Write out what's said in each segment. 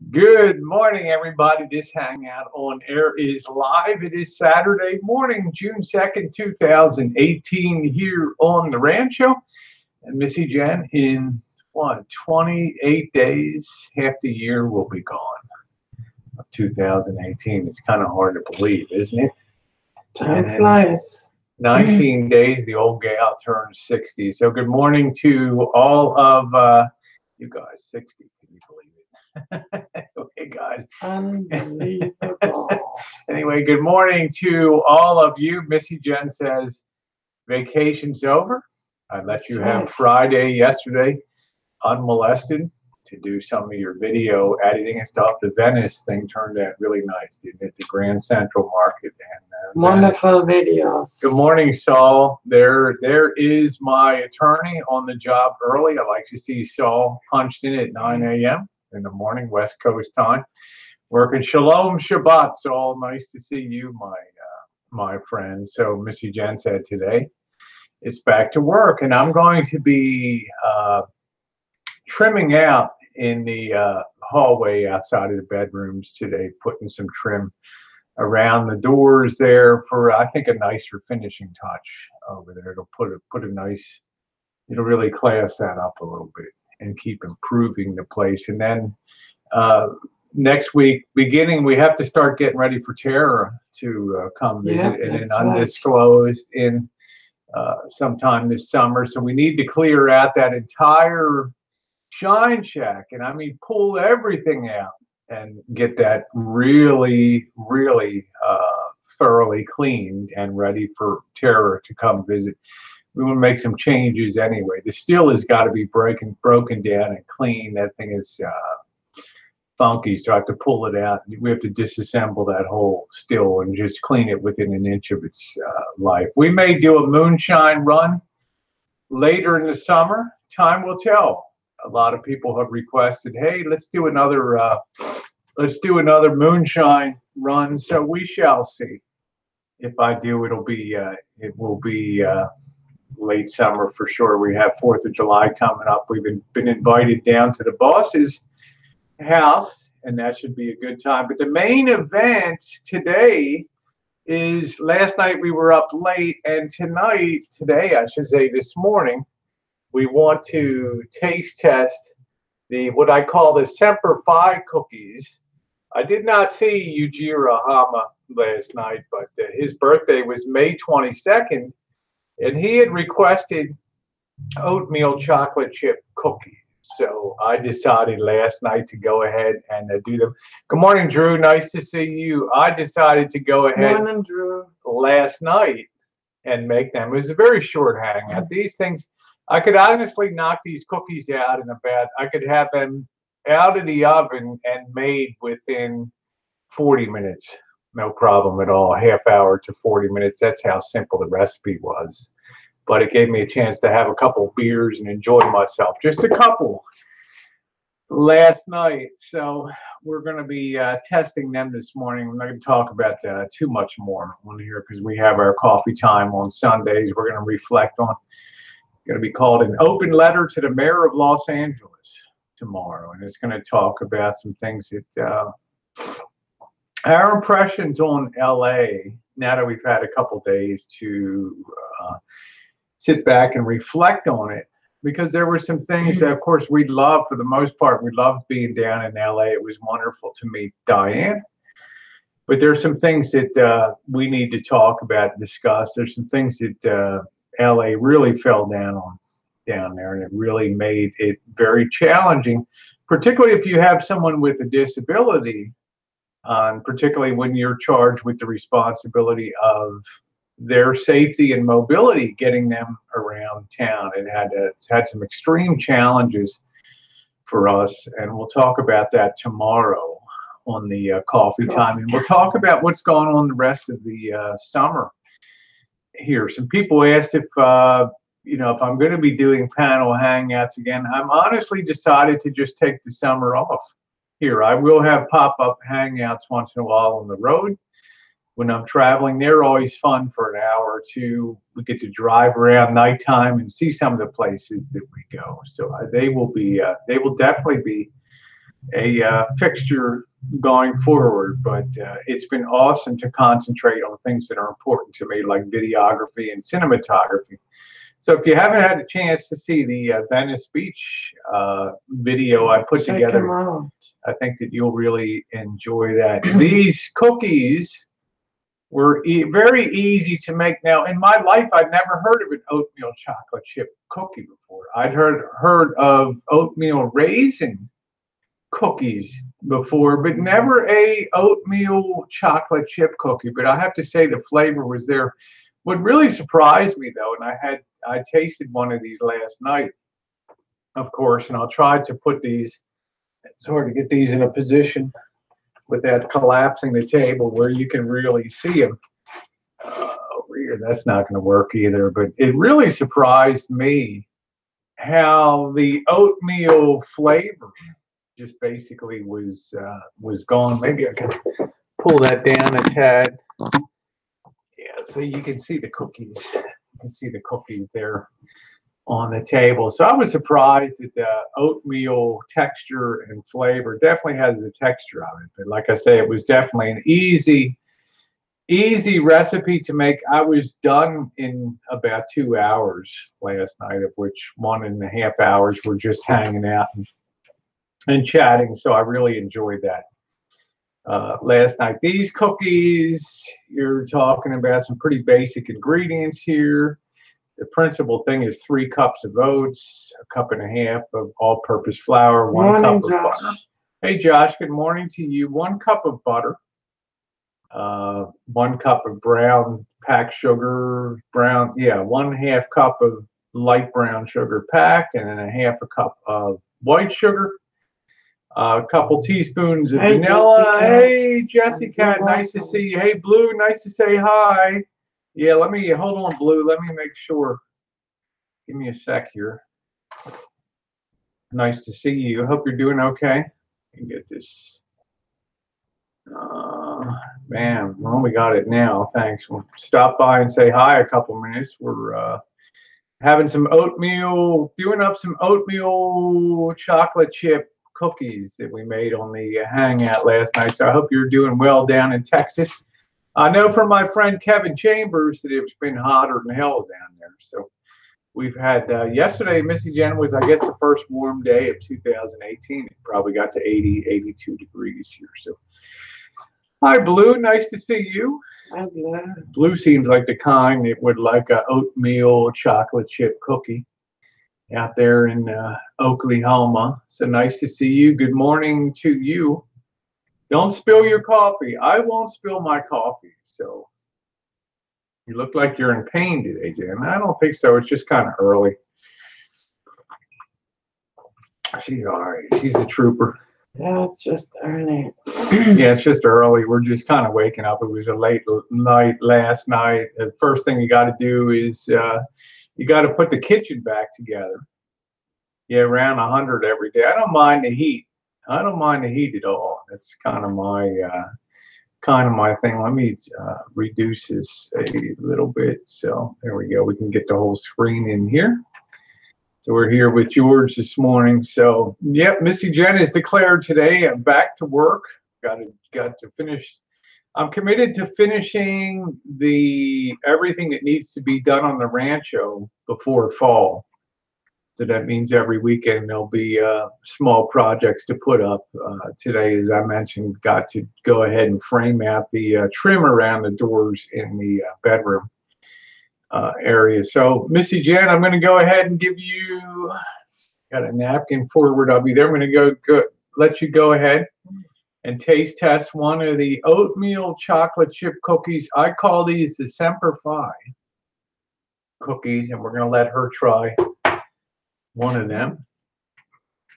Good morning, everybody. This Hangout on Air is live. It is Saturday morning, June 2nd, 2018, here on the Rancho. And Missy Jen, in 28 days, half the year will be gone of 2018. It's kind of hard to believe, isn't it? Time And in flies. 19 days, the old gal turns 60. So good morning to all of you guys, 60. Can you believe it? Okay, guys. Unbelievable. Anyway, good morning to all of you. Missy Jen says vacation's over. I let you have right. Friday yesterday unmolested to do some of your video editing and stuff. The Venice thing turned out really nice, didn't it? The Grand Central Market and Venice. Wonderful videos. Good morning, Saul. There is my attorney on the job early. I like to see Saul punched in at 9 a.m. in the morning, West Coast time. Working Shalom Shabbat, Saul. Nice to see you, my friend. So Missy Jen said today it's back to work, and I'm going to be trimming out in the hallway outside of the bedrooms today, putting some trim around the doors there for I think a nicer finishing touch over there. It'll put a nice. It'll really class that up a little bit and keep improving the place. And then next week, beginning, we have to start getting ready for Tara to come visit in an undisclosed in sometime this summer. So we need to clear out that entire shine shack, and I mean pull everything out and get that really thoroughly cleaned and ready for Tara to come visit. We want to make some changes anyway. The steel has got to be broken down and clean. That thing is funky, so I have to pull it out. We have to disassemble that whole steel and just clean it within an inch of its life. We may do a moonshine run later in the summer. Time will tell. A lot of people have requested, hey, let's do another moonshine run. So we shall see. If I do, it will be late summer for sure. We have 4th of July coming up. We've been invited down to the boss's house, and that should be a good time. But the main event today is last night we were up late, and today I should say this morning, we want to taste test what I call the Semper cookies. I did not see Yujiro Hama last night, but his birthday was May 22nd, and he had requested oatmeal chocolate chip cookies. So I decided last night to go ahead and do them. Good morning, Drew. Nice to see you. I decided to go ahead Morning, Drew. last night and make them. It was a very short hangout. These things, I could honestly knock these cookies out in about, I could have them out of the oven and made within 40 minutes. No problem at all. Half hour to 40 minutes. That's how simple the recipe was. But it gave me a chance to have a couple beers and enjoy myself. Just a couple last night. So we're going to be testing them this morning. I'm not going to talk about too much more on here because we have our coffee time on Sundays. We're going to reflect on. Going to be called an open letter to the mayor of Los Angeles tomorrow, and it's going to talk about some things that our impressions on LA now that we've had a couple days to sit back and reflect on it, because there were some things that of course we love. For the most part, we loved being down in LA. It was wonderful to meet Diane, but there's some things that we need to talk about and discuss. There's some things that LA really fell down there, and it really made it very challenging, particularly if you have someone with a disability, particularly when you're charged with the responsibility of their safety and mobility, getting them around town. It had some extreme challenges for us, and we'll talk about that tomorrow on the coffee time, and we'll talk about what's going on the rest of the summer here. Some people asked if if I'm going to be doing panel hangouts again. I'm honestly decided to just take the summer off here. I will have pop-up hangouts once in a while on the road when I'm traveling. They're always fun for an hour or two. We get to drive around nighttime and see some of the places that we go. So they will definitely be fixture going forward, but it's been awesome to concentrate on things that are important to me, like videography and cinematography. So if you haven't had a chance to see the Venice Beach video I put Check together, them out. I think that you'll really enjoy that. These cookies were very easy to make. Now, in my life, I'd never heard of an oatmeal chocolate chip cookie before. I'd heard of oatmeal raisin cookies before, but never a oatmeal chocolate chip cookie. But I have to say the flavor was there. What really surprised me though, and I tasted one of these last night, of course, and I'll try to put these, it's hard to get these in a position without collapsing the table where you can really see them. Over here, that's not going to work either, but it really surprised me how the oatmeal flavor just basically was gone. Maybe I can pull that down a tad. Yeah, so you can see the cookies. You can see the cookies there on the table. So I was surprised that the oatmeal texture and flavor definitely has the texture of it. But like I say, it was definitely an easy recipe to make. I was done in about 2 hours last night, of which 1.5 hours were just hanging out and chatting. So I really enjoyed that last night. These cookies, you're talking about some pretty basic ingredients here. The principal thing is 3 cups of oats, 1.5 cups of all-purpose flour, 1 cup of butter. Hey Josh, good morning to you. 1 cup of butter, 1 cup of brown packed sugar, 1/2 cup of light brown sugar packed, and then 1/2 cup of white sugar. A couple teaspoons of vanilla. Hey, Jessica, nice to see you. Hey, Blue, nice to say hi. Yeah, hold on, Blue. Let me make sure. Give me a sec here. Nice to see you. Hope you're doing okay. Let me get this. Man, well, we got it now. Thanks. We'll stop by and say hi a couple minutes. We're having some oatmeal, doing up some oatmeal chocolate chip cookies that we made on the hangout last night. So I hope you're doing well down in Texas. I know from my friend Kevin Chambers that it's been hotter than hell down there. So we've had yesterday, Missy Jen was, I guess, the first warm day of 2018. It probably got to 80, 82 degrees here. So hi, Blue. Nice to see you. Hi, Blue. Blue seems like the kind that would like a oatmeal chocolate chip cookie out there in Oklahoma. So nice to see you. Good morning to you. Don't spill your coffee. I won't spill my coffee. So you look like you're in pain today, Jen. I don't think so. It's just kind of early. She's all right. She's a trooper. Yeah, it's just early. Yeah, it's just early. We're just kind of waking up. It was a late night last night. The first thing you got to do is you got to put the kitchen back together. Yeah, around 100 every day. I don't mind the heat. I don't mind the heat at all. That's kind of my thing. Let me reduce this a little bit. So there we go. We can get the whole screen in here. So we're here with George this morning. So yep, Missy Jen is declared today. I'm back to work. Got to finish. I'm committed to finishing everything that needs to be done on the rancho before fall. So that means every weekend there'll be small projects to put up. Today, as I mentioned, got to go ahead and frame out the trim around the doors in the bedroom area. So, Missy Jen, I'm going to go ahead and give you, got a napkin forward. I'll be there. I'm going to let you go ahead and taste test one of the oatmeal chocolate chip cookies. I call these the Semper Fi cookies, and we're going to let her try one of them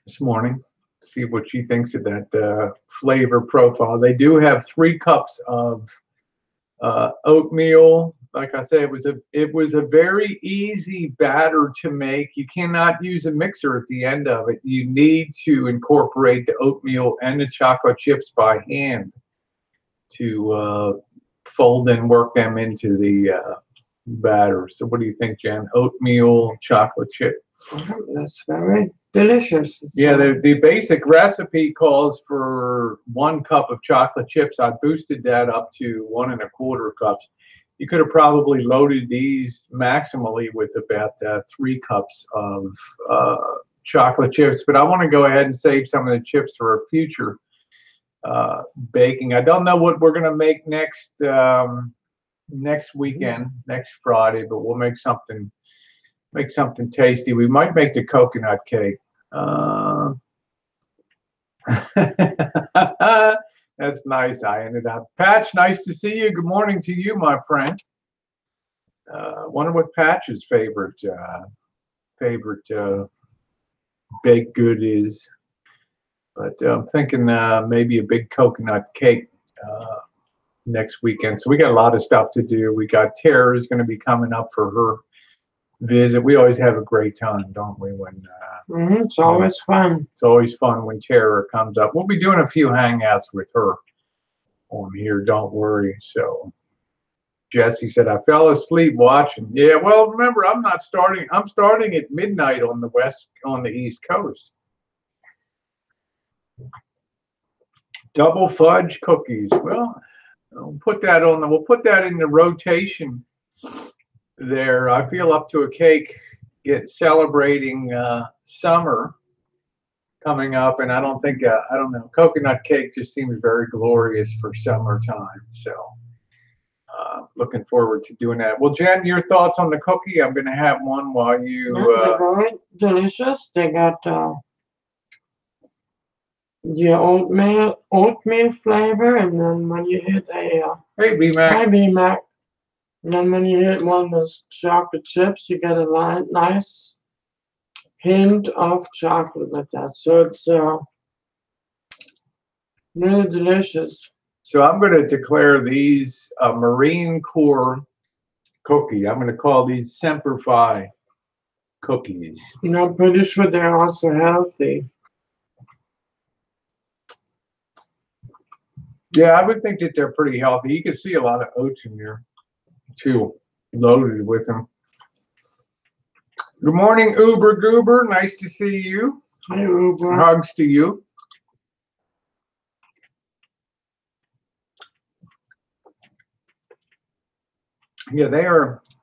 this morning. See what she thinks of that flavor profile. They do have 3 cups of oatmeal. Like I said, it was a very easy batter to make. You cannot use a mixer at the end of it. You need to incorporate the oatmeal and the chocolate chips by hand to fold and work them into the batter. So what do you think, Jen? Oatmeal chocolate chip. That's very delicious. Yeah, the basic recipe calls for 1 cup of chocolate chips. I boosted that up to 1 1/4 cups. You could have probably loaded these maximally with about 3 cups of chocolate chips, but I want to go ahead and save some of the chips for a future baking. I don't know what we're going to make next weekend, next Friday, but we'll make something tasty. We might make the coconut cake. That's nice. I ended up. Patch, nice to see you. Good morning to you, my friend. Wonder what Patch's favorite baked good is. But I'm thinking maybe a big coconut cake next weekend. So we got a lot of stuff to do. We got Tara's going to be coming up for her visit. We always have a great time, don't we? When it's always fun. It's always fun when Tara comes up. We'll be doing a few hangouts with her on here. Don't worry. So Jesse said, I fell asleep watching. Yeah, well, remember, I'm starting at midnight on the East Coast. Double fudge cookies. Well, we'll put that in the rotation there. I feel up to a cake celebrating summer coming up, and I don't know, coconut cake just seems very glorious for summertime. So looking forward to doing that. Well, Jen, your thoughts on the cookie? I'm going to have one while you. They're very delicious. They got the oatmeal flavor, and then when you hit Hey, B-Mac. hi B-Mac. And then when you hit one of those chocolate chips, you get a nice hint of chocolate with that. So it's really delicious. So I'm going to declare these a Marine Corps cookie. I'm going to call these Semper Fi cookies. I'm pretty sure they're also healthy. Yeah, I would think that they're pretty healthy. You can see a lot of oats in there, too, loaded with them. Good morning, Uber Goober. Nice to see you. Hi, Uber. Hugs to you. Yeah,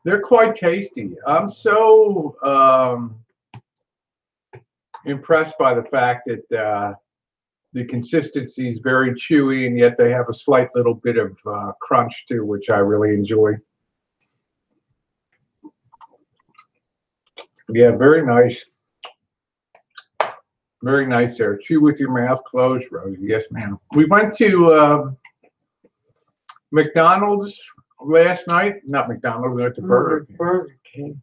they're quite tasty. I'm so impressed by the fact that the consistency is very chewy, and yet they have a slight little bit of crunch too, which I really enjoy. Yeah, very nice. Very nice there. Chew with your mouth closed, Rosie. Yes, ma'am. We went to McDonald's last night. Not McDonald's, we went to Burger King. Burger King.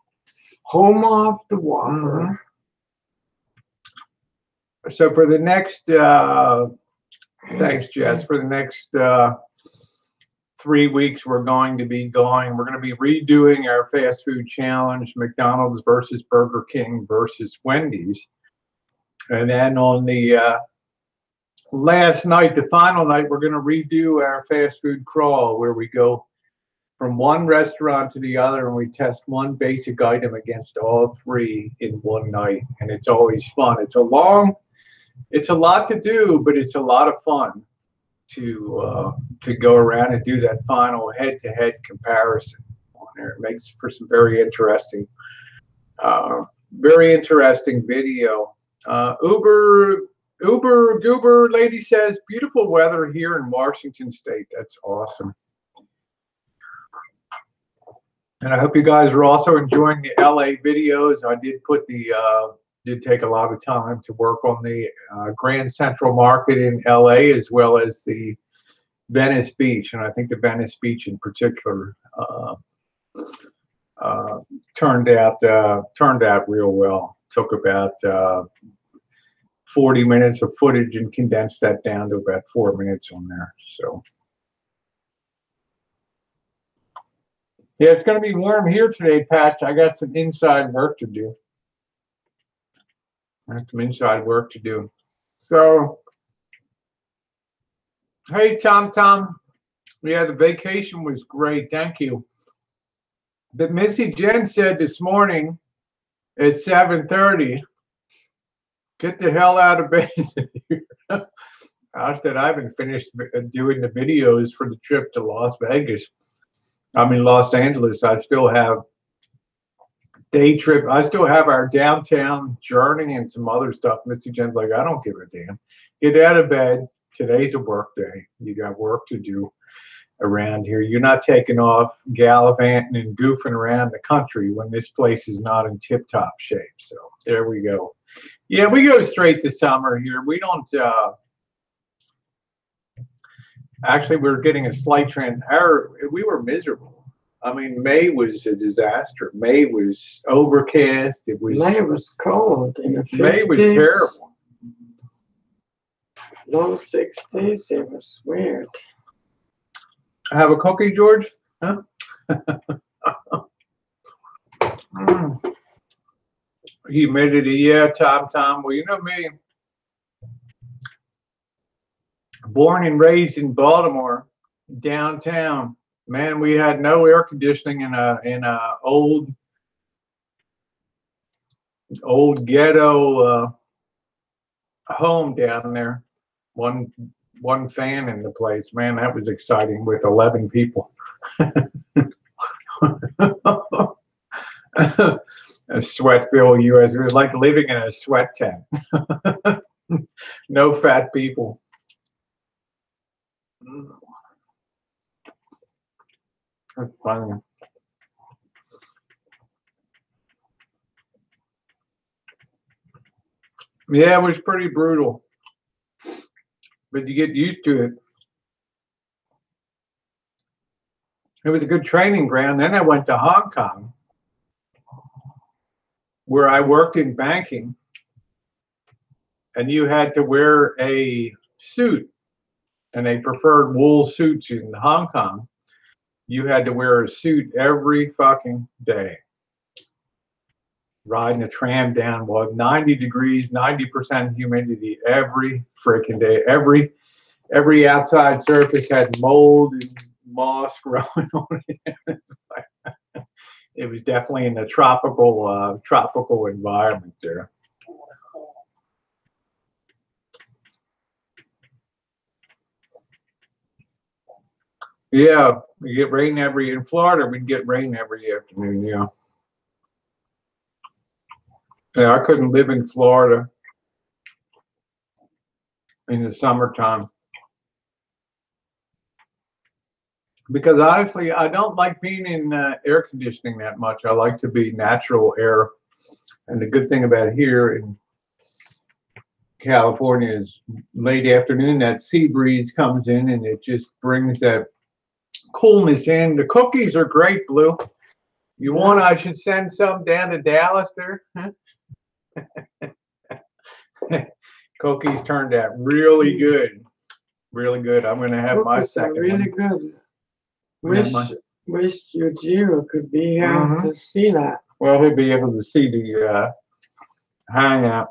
Home of the Whopper. So for the next, thanks, Jess, for the next 3 weeks, we're going to be redoing our fast food challenge, McDonald's versus Burger King versus Wendy's. And then on the last night, the final night, we're going to redo our fast food crawl, where we go from one restaurant to the other and we test one basic item against all 3 in one night. And it's always fun. It's a lot to do, but it's a lot of fun to go around and do that final head-to-head comparison on there. It makes for some very interesting video. Uber Goober lady says, beautiful weather here in Washington State. That's awesome. And I hope you guys are also enjoying the LA videos. I did take a lot of time to work on the Grand Central Market in LA, as well as the Venice Beach. And I think the Venice Beach in particular turned out real well. Took about 40 minutes of footage and condensed that down to about 4 minutes on there. So yeah, it's going to be warm here today, Patch. I got some inside work to do. So, hey, Tom. Yeah, the vacation was great. Thank you. But Missy Jen said this morning It's 7:30. Get the hell out of bed. I said I haven't finished doing the videos for the trip to Las Vegas. I mean Los Angeles. I still have day trip. I still have our downtown journey and some other stuff. Missy Jen's like, I don't give a damn. Get out of bed. Today's a work day. You got work to do around here. You're not taking off gallivanting and goofing around the country when this place is not in tip-top shape. So there we go. Yeah, we go straight to summer here. We don't actually we're getting a slight trend. We were miserable. I mean, May was a disaster. May was overcast. May was cold in the 50s. May was terrible. Low 60s. It was weird. Have a cookie, George? Huh? Humidity, yeah, Tom. Well, you know me. Born and raised in Baltimore, downtown. Man, we had no air conditioning in a old ghetto home down there. One fan in the place. Man, that was exciting with 11 people. A Sweatville, US. It was like living in a sweat tent. No fat people. That's funny. Yeah, it was pretty brutal, but you get used to it. It was a good training ground. Then I went to Hong Kong, where I worked in banking, and you had to wear a suit, and they preferred wool suits in Hong Kong. You had to wear a suit every fucking day. Riding a tram down, 90 degrees, 90% humidity every freaking day. Every outside surface had mold and moss growing on it. It was definitely in a tropical environment there. Yeah, we get rain in Florida, we'd get rain every afternoon, yeah. Yeah, I couldn't live in Florida in the summertime. Because honestly, I don't like being in air conditioning that much. I like to be natural air. And the good thing about here in California is late afternoon, that sea breeze comes in and it just brings that coolness in. The cookies are great, Blue. You want? I should send some down to Dallas there. Huh? Cookies turned out really good, really good. I'm gonna have my second. Really good. Wish Eugene could be here to see that. Well, he'll be able to see the hangout.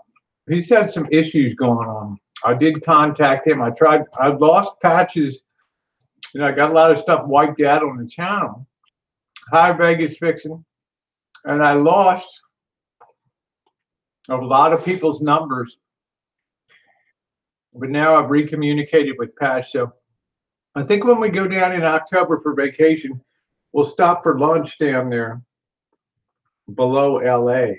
He's had some issues going on. I did contact him. I lost patches. You know, I got a lot of stuff wiped out on the channel. High Vegas fixing. And I lost a lot of people's numbers. But now I've recommunicated with Patch. So I think when we go down in October for vacation, we'll stop for lunch down there below LA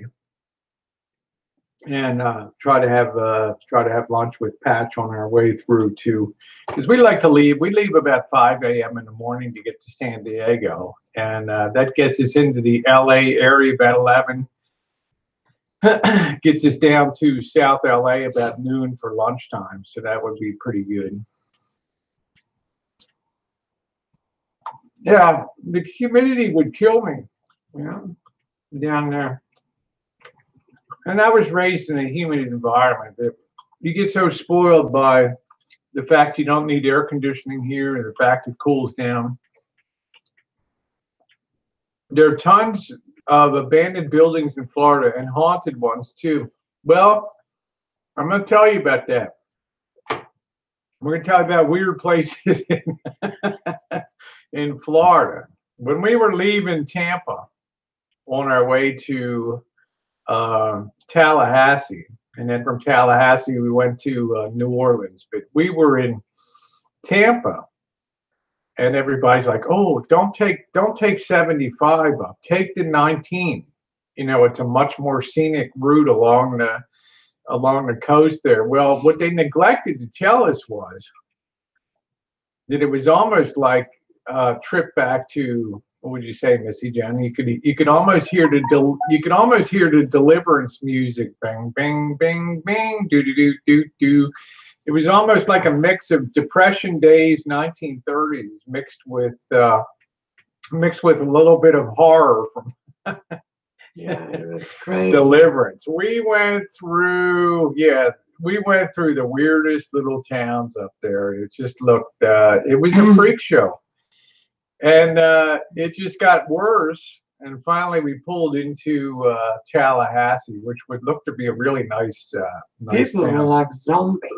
and try to have lunch with Patch on our way through to, because we like to leave. We leave about 5 a.m. in the morning to get to San Diego, and that gets us into the LA area about 11. Gets us down to South LA about noon for lunchtime, so that would be pretty good. Yeah, the humidity would kill me, you know, down there. And I was raised in a humid environment that you get so spoiled by the fact you don't need air conditioning here and the fact it cools down. There are tons of abandoned buildings in Florida and haunted ones too. Well, I'm going to tell you about that. We're going to tell you about weird places in Florida. When we were leaving Tampa on our way to Tallahassee, and then from Tallahassee we went to New Orleans. But we were in Tampa, and everybody's like, "Oh, don't take 75 up. Take the 19. You know, it's a much more scenic route along the coast there." Well, what they neglected to tell us was that it was almost like a trip back to, what would you say, Missy Jen? You could almost hear the deliverance music, bang bang bang bang, do do do do do. It was almost like a mix of Depression days, 1930s, mixed with a little bit of horror from Yeah, it was crazy. deliverance. We went through the weirdest little towns up there. It just looked, it was a freak show. And it just got worse. And finally, we pulled into Tallahassee, which would look to be a really nice People were town. like zombies.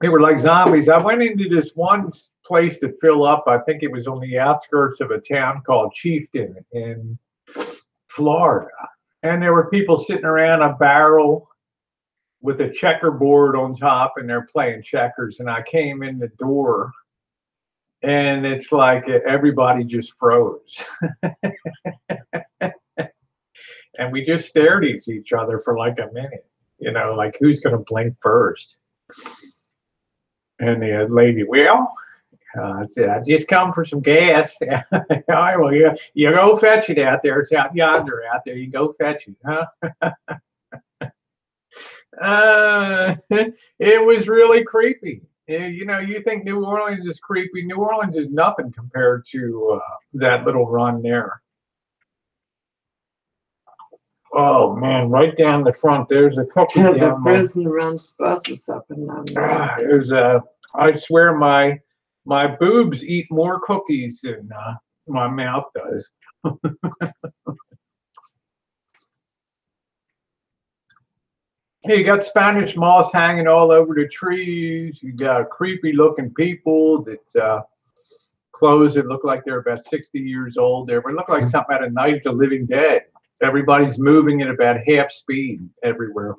They were like zombies. I went into this one place to fill up. I think it was on the outskirts of a town called Chieftain in Florida. And there were people sitting around a barrel with a checkerboard on top, and they're playing checkers. And I came in the door, and it's like everybody just froze. And we just stared at each other for like a minute, like who's going to blink first? And the lady, well, I said, I just come for some gas. All right, well, you go fetch it out there. It's out yonder out there. You go fetch it, huh? It was really creepy. You think New Orleans is creepy. New Orleans is nothing compared to that little run there. Oh man, right down the front, there's a cookie. Yeah, the prison runs buses up and down. I swear my boobs eat more cookies than my mouth does. Hey, you got Spanish moss hanging all over the trees. You got creepy looking people that clothes that look like they're about 60 years old. They look like something out of Night of the Living Dead. Everybody's moving at about half speed everywhere.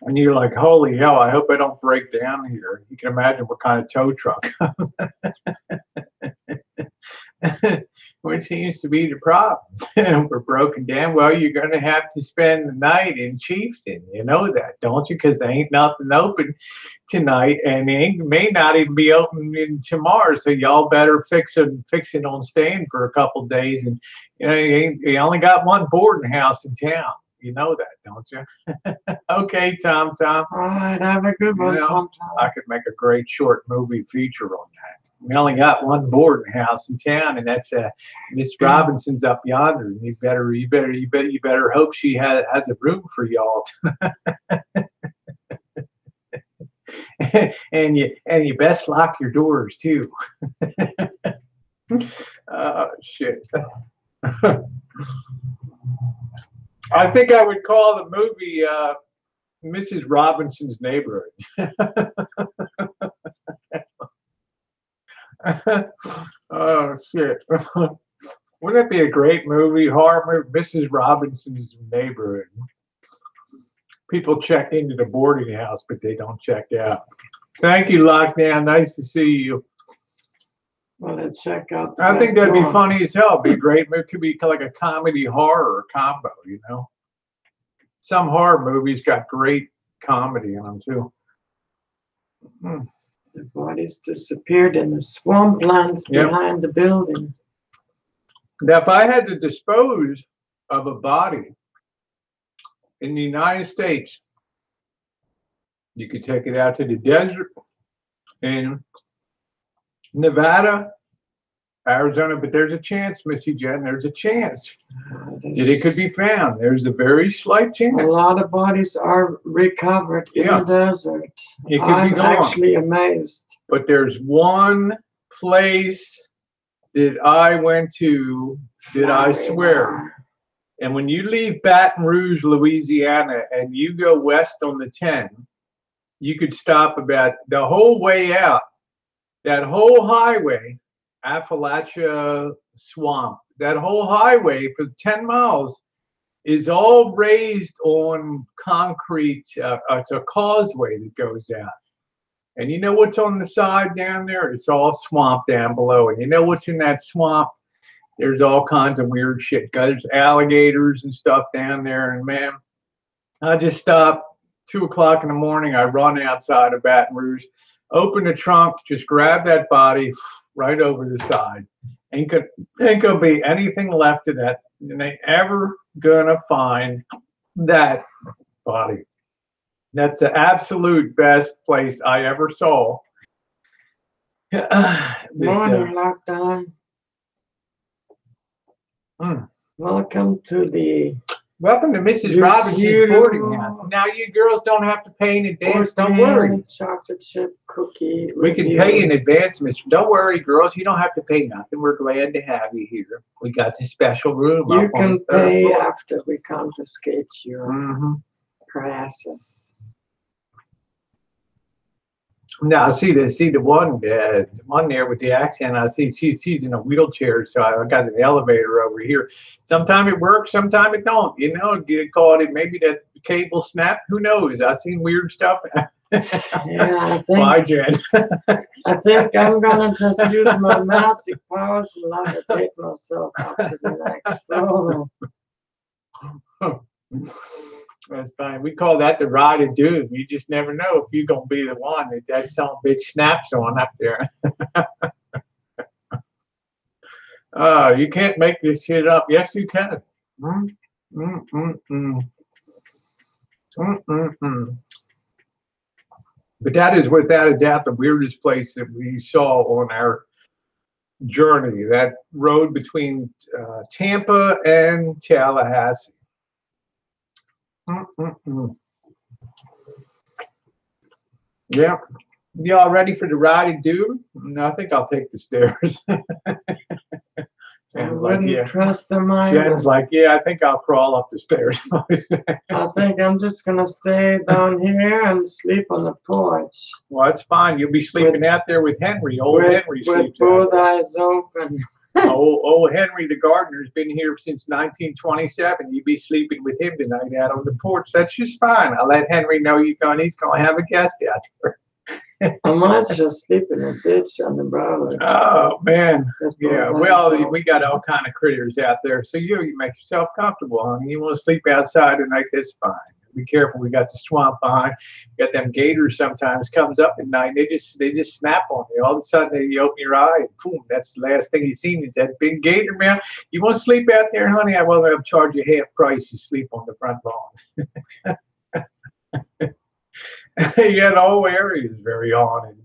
And you're like, holy hell, I hope I don't break down here. You can imagine what kind of tow truck. Which seems to be the problem. We're broken down. Well, you're going to have to spend the night in Chieftain. You know that, don't you? Because there ain't nothing open tonight, and it may not even be open tomorrow. So y'all better fix it on staying for a couple days. And you only got one boarding house in town. You know that, don't you? Okay, Tom. All right, have a good one, Tom. I could make a great short movie feature on that. We only got one boarding house in town, and that's Miss Robinson's up yonder. And you better hope she has a room for y'all. and you best lock your doors too. Oh shit. I think I would call the movie Mrs. Robinson's Neighborhood. Oh shit. Wouldn't that be a great movie? Horror movie, Mrs. Robinson's Neighborhood. People check into the boarding house, but they don't check out. Thank you, Lockdown. Nice to see you. Well, let's check out. I think that'd be funny as hell. It'd be great. It could be like a comedy horror combo, Some horror movies got great comedy in them too. The bodies disappeared in the swamplands behind the building. Now, if I had to dispose of a body in the United States, you could take it out to the desert in Nevada, Arizona, but there's a chance, Missy Jen, there's a chance that it could be found. There's a very slight chance. A lot of bodies are recovered in the desert. It could I'm be gone. actually amazed. But there's one place that I went to that I swear. And when you leave Baton Rouge, Louisiana, and you go west on the 10, you could stop about the whole way out. That whole highway, Appalachia Swamp that whole highway for 10 miles is all raised on concrete. It's a causeway that goes out. And you know what's on the side down there? It's all swamp down below. And you know what's in that swamp? There's all kinds of weird shit. There's alligators and stuff down there. And man, I just stop 2 o'clock in the morning. I run outside of Baton Rouge, open the trunk, just grab that body right over the side. Ain't gonna be anything left of that. And they ever gonna find that body. That's the absolute best place I ever saw. Morning, Lockdown. Welcome to Mrs. Robinson's boarding house. Now you girls don't have to pay in advance. Don't worry. Chocolate chip cookie. We can pay in advance, Mr. Don't worry, girls. You don't have to pay nothing. We're glad to have you here. We got this special room. You can pay after we confiscate your process. Now, see the one there with the accent. I see she's in a wheelchair, so I got an elevator over here. Sometimes it works, sometimes it don't. You know, get caught it. Maybe that cable snapped. Who knows? I've seen weird stuff. Yeah, I think. Bye, Jen. I think I'm gonna just use my magic powers and levitate myself up to the next floor. That's fine. We call that the ride of doom. You just never know if you're gonna be the one that son of a bitch snaps on up there. You can't make this shit up. Yes, you can. But that is without a doubt the weirdest place that we saw on our journey. That road between Tampa and Tallahassee. Yeah. Y'all ready for the ride of doom? No, I think I'll take the stairs. I wouldn't trust them either. Jen's like, yeah, I think I'll crawl up the stairs. I think I'm just gonna stay down here and sleep on the porch. Well, that's fine. You'll be sleeping out there with Henry. Henry sleeps with both eyes open. Old Henry the gardener's been here since 1927. You be sleeping with him tonight out on the porch. That's just fine. I'll let Henry know he's gonna have a guest out there. I might just sleep in a ditch on the Broadway. Oh man, yeah. Well, we got all kind of critters out there, so you make yourself comfortable, honey. You want to sleep outside tonight? That's fine. Be careful. We got the swamp behind. We got them gators. Sometimes comes up at night. They just snap on you. All of a sudden, you open your eye, and boom! That's the last thing you seen is that big gator, man. You want to sleep out there, honey? I'll charge you half price. You sleep on the front lawn. Yeah, the whole area is very haunted.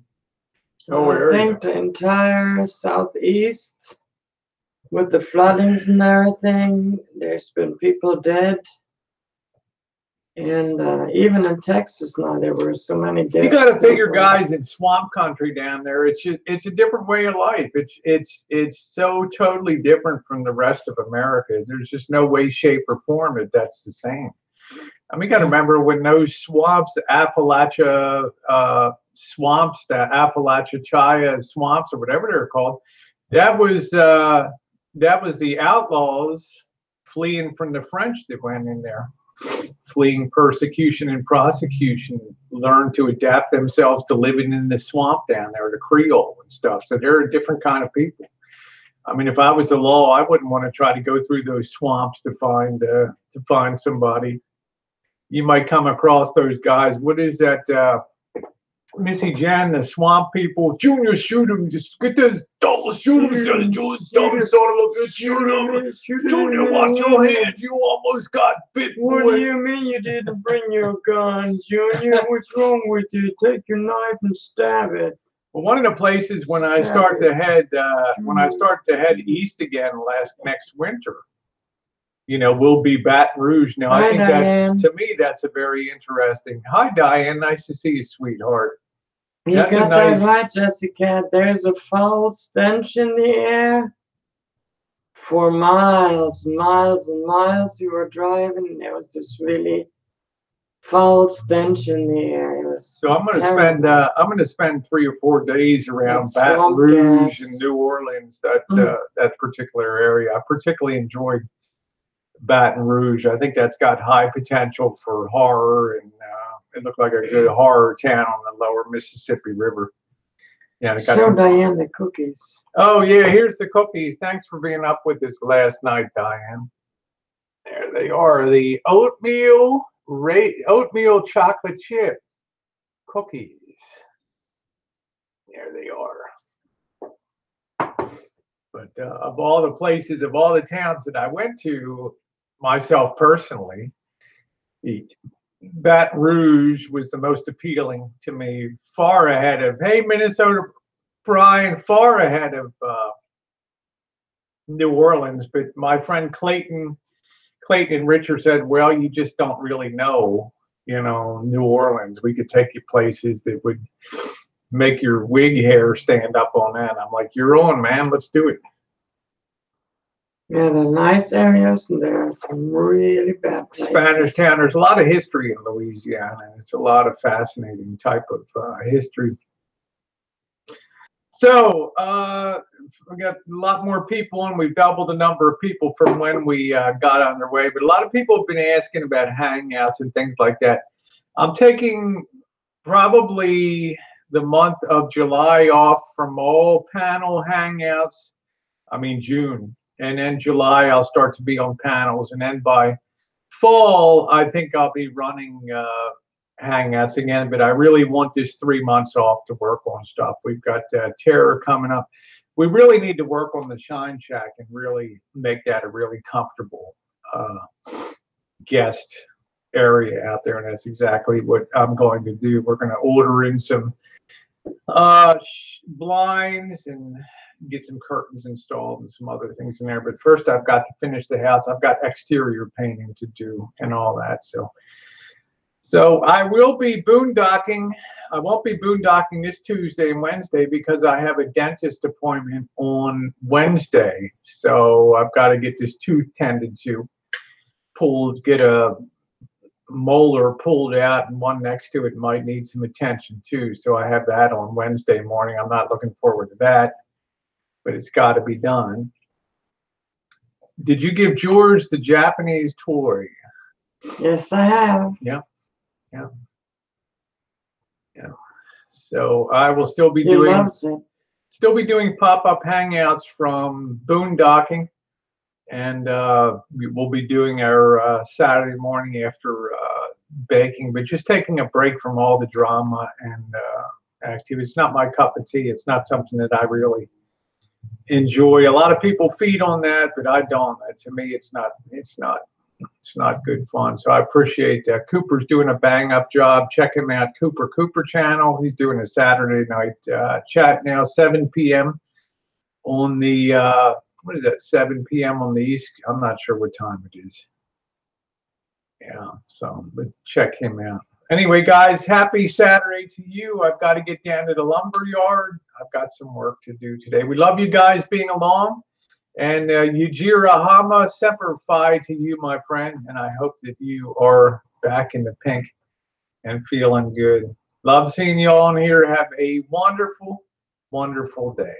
I think the entire southeast, with the floodings and everything, there's been people dead. And even in Texas now, there were so many dead. You got to figure, guys, in swamp country down there, it's a different way of life. It's so totally different from the rest of America. There's just no way, shape, or form that's the same. I mean, you got to remember when those swamps, the Appalachia swamps, the Appalachia swamps, or whatever they're called, that was the outlaws fleeing from the French that went in there, fleeing persecution and prosecution, learned to adapt themselves to living in the swamp down there, the Creole and stuff. So they're a different kind of people. I mean, if I was the law, I wouldn't want to try to go through those swamps to find somebody. You might come across those guys. What is that, Missy Jan, the swamp people? Junior, shoot him. Just get this. Don't shoot him, son. Dumb son of a bitch. Shoot him. Junior, watch your hands. You almost got bit. What do you mean you didn't bring your gun, Junior? What's wrong with you? Take your knife and stab it. Well, one of the places when I start to head east again next winter, will be Baton Rouge. Now, I think that, to me, that's a very interesting. Hi, Diane. Nice to see you, sweetheart. You got that right, Jessica. There's a foul stench in the air. For miles, miles, and miles, you were driving, and there was this really foul stench in the air. It gas. So I'm going to spend 3 or 4 days around It's Baton swamp Rouge gas. and New Orleans, that particular area. I particularly enjoyed Baton Rouge. I think that's got high potential for horror, and it looked like a good horror town on the lower Mississippi River. Yeah, it got Show some. Diane the cookies. Oh yeah, here's the cookies. Thanks for being up with us last night, Diane. There they are, the oatmeal chocolate chip cookies. There they are. But of all the places, of all the towns that I went to, myself personally, Baton Rouge was the most appealing to me, far ahead of, hey, Minnesota, Brian, far ahead of New Orleans. But my friend Clayton and Richard said, well, you just don't really know, New Orleans. We could take you places that would make your wig hair stand up on end. I'm like, you're on, man. Let's do it. Yeah, the nice areas, and there are some really bad places. Spanish Town. There's a lot of history in Louisiana. It's a lot of fascinating type of history. So we got a lot more people, and we've doubled the number of people from when we got underway. But a lot of people have been asking about hangouts and things like that. I'm taking probably the month of July off from all panel hangouts. I mean June. And then July, I'll start to be on panels. And then by fall, I think I'll be running hangouts again. But I really want this 3 months off to work on stuff. We've got Terror coming up. We really need to work on the Shine Shack and really make that a really comfortable guest area out there. And that's exactly what I'm going to do. We're going to order in some blinds and get some curtains installed and some other things in there. But first, I've got to finish the house. I've got exterior painting to do and all that. So I will be boondocking. I won't be boondocking this Tuesday and Wednesday because I have a dentist appointment on Wednesday. So I've got to get this tooth tended to, get a molar pulled out, and one next to it might need some attention too. So I have that on Wednesday morning. I'm not looking forward to that, but it's got to be done. Did you give George the Japanese toy? Yes, I have. Yeah. So I will still be He loves it. pop-up hangouts from boondocking, and we will be doing our Saturday morning after baking, but just taking a break from all the drama and activity. It's not my cup of tea. It's not something that I really enjoy. A lot of people feed on that, but I don't. To me, it's not good fun. So I appreciate that. Cooper's doing a bang up job. Check him out, Cooper channel. He's doing a Saturday night chat now, 7 p.m. on the what is that? 7 p.m. on the East. I'm not sure what time it is. Yeah, so but check him out. Anyway, guys, happy Saturday to you. I've got to get down to the lumber yard. I've got some work to do today. We love you guys being along. And Yujira Hama, Semper Fi to you, my friend. And I hope that you are back in the pink and feeling good. Love seeing you all in here. Have a wonderful, wonderful day.